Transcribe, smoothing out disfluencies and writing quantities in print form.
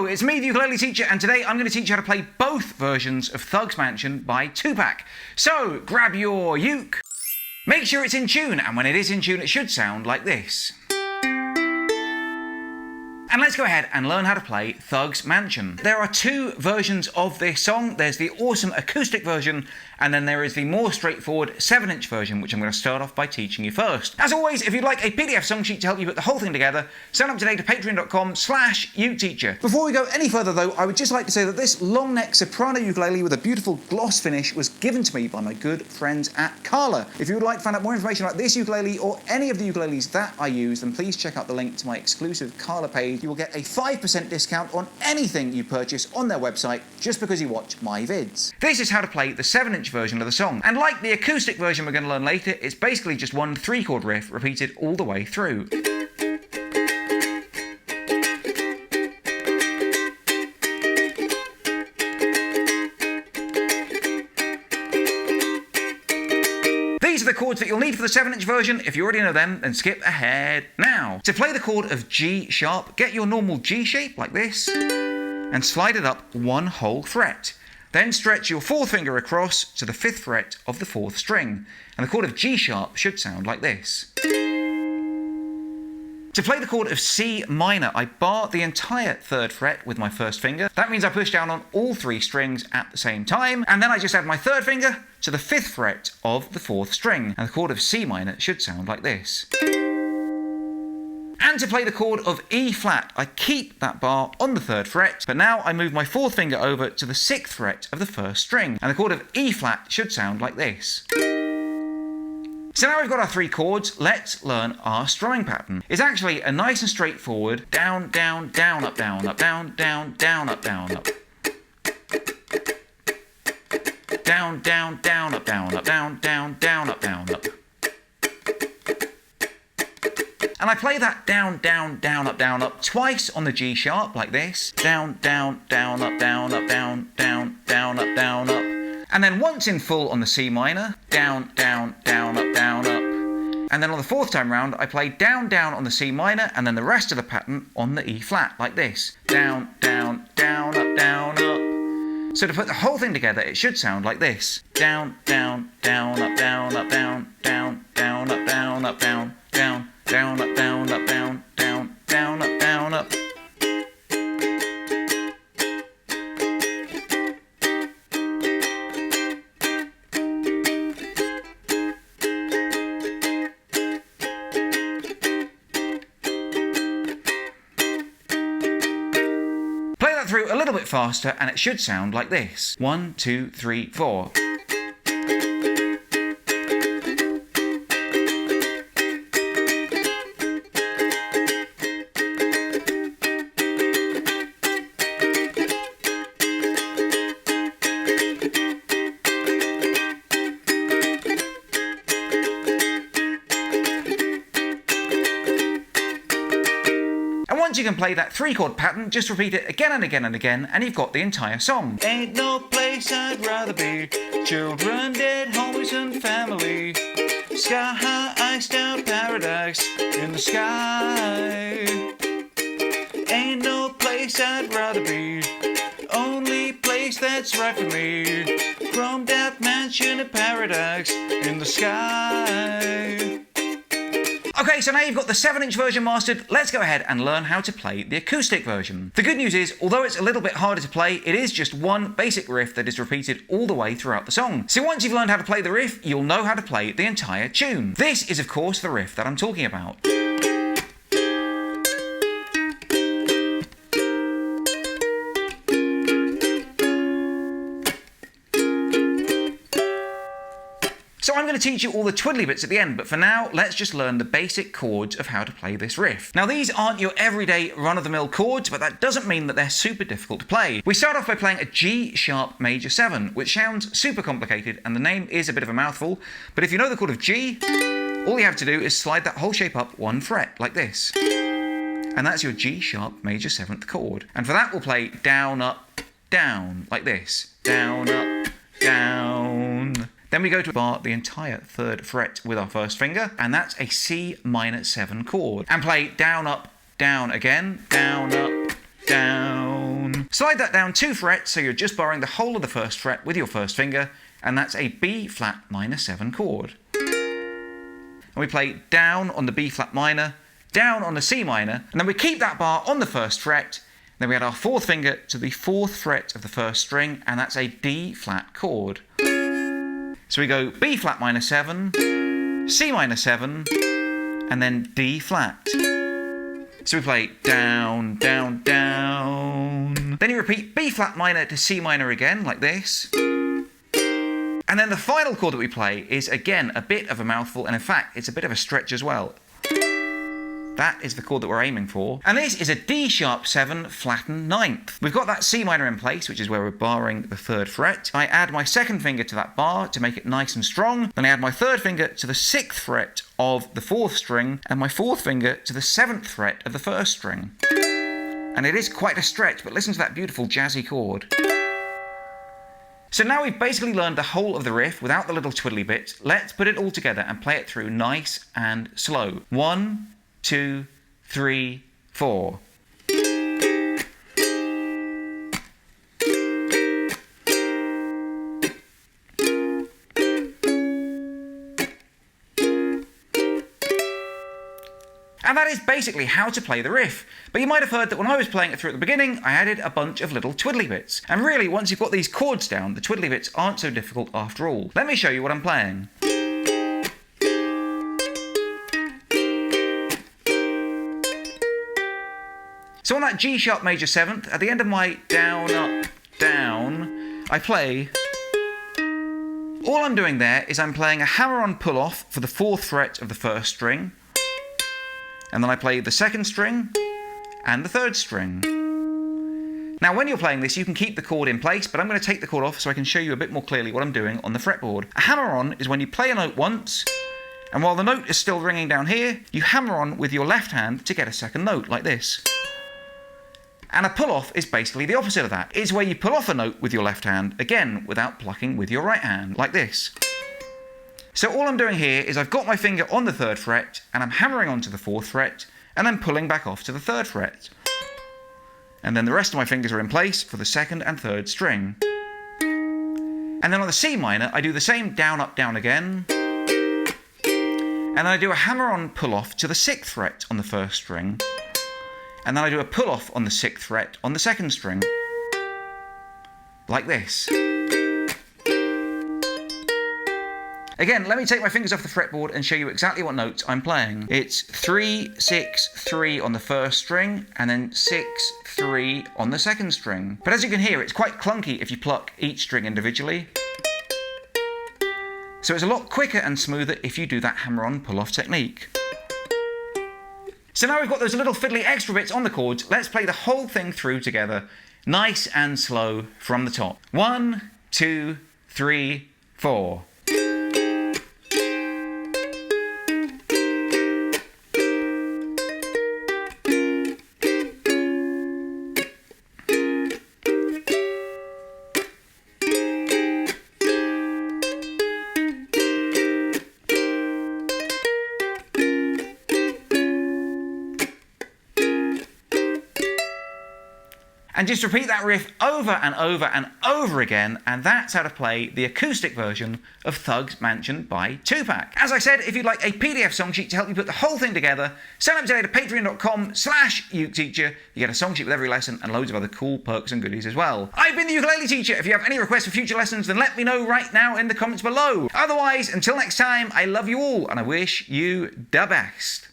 Hello, it's me, the ukulele teacher, and today I'm going to teach you how to play both versions of Thugz Mansion by Tupac. So, grab your uke, make sure it's in tune, and when it is in tune it should sound like this. And let's go ahead and learn how to play Thugz Mansion. There are two versions of this song. There's the awesome acoustic version, and then there is the more straightforward 7-inch version, which I'm going to start off by teaching you first. As always, if you'd like a PDF song sheet to help you put the whole thing together, sign up today to patreon.com/uteacher. Before we go any further though, I would just like to say that this long neck soprano ukulele with a beautiful gloss finish was given to me by my good friends at Carla. If you would like to find out more information about this ukulele or any of the ukuleles that I use, then please check out the link to my exclusive Carla page. You will get a 5% discount on anything you purchase on their website just because you watch my vids. This is how to play the 7-inch version of the song, and like the acoustic version we're going to learn later, it's basically just one 3-chord riff repeated all the way through. These are the chords that you'll need for the 7-inch version. If you already know them, then skip ahead now. To play the chord of G sharp, get your normal G shape like this and slide it up one whole fret. Then stretch your 4th finger across to the 5th fret of the 4th string, and the chord of G sharp should sound like this. To play the chord of C minor, I bar the entire 3rd fret with my 1st finger. That means I push down on all 3 strings at the same time, and then I just add my 3rd finger to the 5th fret of the 4th string, and the chord of C minor should sound like this. And to play the chord of E flat, I keep that bar on the 3rd fret, but now I move my 4th finger over to the 6th fret of the 1st string, and the chord of E flat should sound like this. So now we've got our 3 chords, let's learn our strumming pattern. It's actually a nice and straightforward down, down, down, up, down, up, down, down, down, up, down, up. Down, down, down, up, down, up, down, down, down, up, down, up. And I play that down, down, down, up, twice on the G sharp, like this. Down, down, down, up, down, down, down, down, up. And then once in full on the C minor, down, down, down, up, down, up. And then on the 4th time round, I play down, down on the C minor, and then the rest of the pattern on the E flat, like this. Down, down, down, up, down, up. So to put the whole thing together, it should sound like this. Down, down, down, up, down, down, down, down, up, down, down, down, down, up, down, down, down, down, up, down, up. Play that through a little bit faster and it should sound like this. 1, 2, 3, 4. And once you can play that 3-chord pattern, just repeat it again and again and again, and you've got the entire song. Ain't no place I'd rather be, children, dead, homies and family. Sky high, iced out paradise in the sky. Ain't no place I'd rather be, only place that's right for me. Chromed out mansion of paradise in the sky. Okay, so now you've got the 7-inch version mastered, let's go ahead and learn how to play the acoustic version. The good news is, although it's a little bit harder to play, it is just one basic riff that is repeated all the way throughout the song. So once you've learned how to play the riff, you'll know how to play the entire tune. This is of course the riff that I'm talking about. So I'm going to teach you all the twiddly bits at the end, but for now, let's just learn the basic chords of how to play this riff. Now these aren't your everyday run-of-the-mill chords, but that doesn't mean that they're super difficult to play. We start off by playing a G sharp major 7, which sounds super complicated, and the name is a bit of a mouthful, but if you know the chord of G, all you have to do is slide that whole shape up one fret, like this. And that's your G sharp major 7th chord. And for that we'll play down, up, down, like this. Down, up, down. Then we go to bar the entire 3rd fret with our 1st finger, and that's a C minor 7 chord. And play down, up, down again, down, up, down. Slide that down 2 frets so you're just barring the whole of the first fret with your first finger, and that's a B flat minor 7 chord. And we play down on the B flat minor, down on the C minor, and then we keep that bar on the first fret. Then we add our 4th finger to the 4th fret of the first string, and that's a D flat chord. So we go B flat minor 7, C minor 7, and then D flat. So we play down, down, down. Then you repeat B flat minor to C minor again, like this. And then the final chord that we play is again a bit of a mouthful, and in fact it's a bit of a stretch as well. That is the chord that we're aiming for. And this is a D sharp 7 flattened 9th. We've got that C minor in place, which is where we're barring the 3rd fret. I add my 2nd finger to that bar to make it nice and strong. Then I add my 3rd finger to the 6th fret of the 4th string, and my 4th finger to the 7th fret of the 1st string. And it is quite a stretch, but listen to that beautiful jazzy chord. So now we've basically learned the whole of the riff without the little twiddly bits. Let's put it all together and play it through nice and slow. 1, 2, 3, 4. And that is basically how to play the riff. But you might have heard that when I was playing it through at the beginning, I added a bunch of little twiddly bits. And really, once you've got these chords down, the twiddly bits aren't so difficult after all. Let me show you what I'm playing. So on that G sharp major 7th, at the end of my down, up, down, I play. All I'm doing there is I'm playing a hammer-on pull-off for the 4th fret of the 1st string, and then I play the 2nd string and the 3rd string. Now when you're playing this, you can keep the chord in place, but I'm going to take the chord off so I can show you a bit more clearly what I'm doing on the fretboard. A hammer-on is when you play a note once, and while the note is still ringing down here, you hammer on with your left hand to get a second note, like this. And a pull-off is basically the opposite of that. It's where you pull off a note with your left hand, again, without plucking with your right hand, like this. So all I'm doing here is I've got my finger on the 3rd fret, and I'm hammering onto the 4th fret, and then pulling back off to the 3rd fret. And then the rest of my fingers are in place for the 2nd and 3rd string. And then on the C minor, I do the same down, up, down again. And then I do a hammer-on pull-off to the 6th fret on the 1st string. And then I do a pull-off on the 6th fret on the 2nd string. Like this. Again, let me take my fingers off the fretboard and show you exactly what notes I'm playing. It's 3, 6, 3 on the 1st string, and then 6, 3 on the 2nd string. But as you can hear, it's quite clunky if you pluck each string individually. So it's a lot quicker and smoother if you do that hammer-on pull-off technique. So now we've got those little fiddly extra bits on the chords, let's play the whole thing through together, nice and slow from the top. 1, 2, 3, 4. And just repeat that riff over and over and over again, and that's how to play the acoustic version of Thugz Mansion by Tupac. As I said, if you'd like a PDF song sheet to help you put the whole thing together, sign up today to patreon.com/uketeacher. You get a song sheet with every lesson and loads of other cool perks and goodies as well. I've been the ukulele teacher. If you have any requests for future lessons, then let me know right now in the comments below. Otherwise, until next time, I love you all, and I wish you the best.